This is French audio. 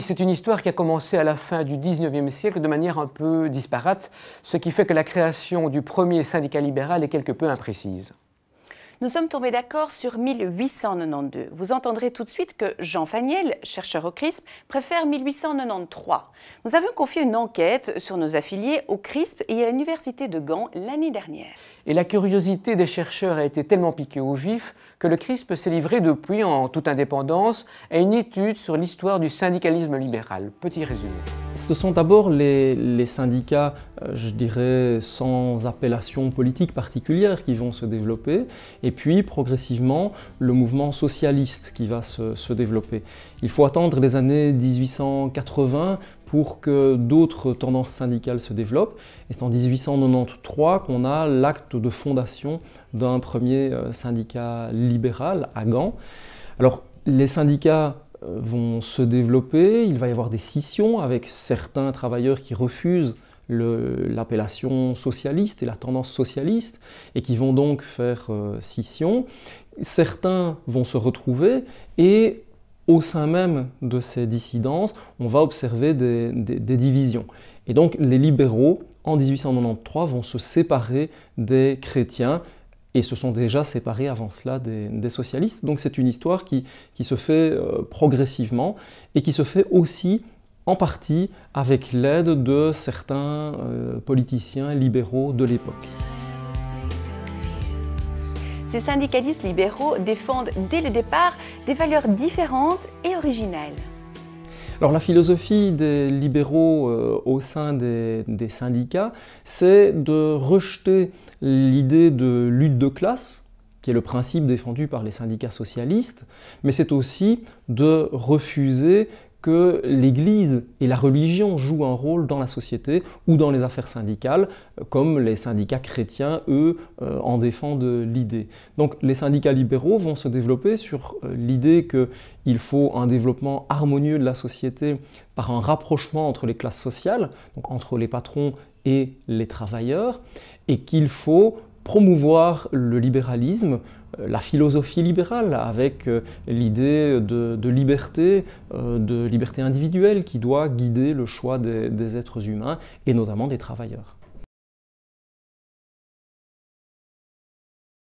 C'est une histoire qui a commencé à la fin du XIXe siècle de manière un peu disparate, ce qui fait que la création du premier syndicat libéral est quelque peu imprécise. Nous sommes tombés d'accord sur 1892. Vous entendrez tout de suite que Jean Faniel, chercheur au CRISP, préfère 1893. Nous avions confié une enquête sur nos affiliés au CRISP et à l'Université de Gand l'année dernière. Et la curiosité des chercheurs a été tellement piquée au vif que le CRISP s'est livré depuis, en toute indépendance, à une étude sur l'histoire du syndicalisme libéral. Petit résumé. Ce sont d'abord les syndicats, je dirais, sans appellation politique particulière qui vont se développer, et puis progressivement le mouvement socialiste qui va se développer. Il faut attendre les années 1880 pour que d'autres tendances syndicales se développent, et c'est en 1893 qu'on a l'acte de fondation d'un premier syndicat libéral à Gand. Alors les syndicats vont se développer, il va y avoir des scissions avec certains travailleurs qui refusent l'appellation socialiste et la tendance socialiste et qui vont donc faire scission. Certains vont se retrouver et au sein même de ces dissidences, on va observer des divisions. Et donc les libéraux, en 1893, vont se séparer des chrétiens et se sont déjà séparés avant cela des socialistes. Donc c'est une histoire qui se fait progressivement et qui se fait aussi en partie avec l'aide de certains politiciens libéraux de l'époque. Ces syndicalistes libéraux défendent dès le départ des valeurs différentes et originelles. Alors la philosophie des libéraux au sein des syndicats, c'est de rejeter l'idée de lutte de classe, qui est le principe défendu par les syndicats socialistes, mais c'est aussi de refuser que l'Église et la religion jouent un rôle dans la société ou dans les affaires syndicales, comme les syndicats chrétiens, eux, en défendent l'idée. Donc les syndicats libéraux vont se développer sur l'idée qu'il faut un développement harmonieux de la société par un rapprochement entre les classes sociales, donc entre les patrons et les travailleurs, et qu'il faut promouvoir le libéralisme, la philosophie libérale avec l'idée de liberté individuelle qui doit guider le choix des êtres humains et notamment des travailleurs.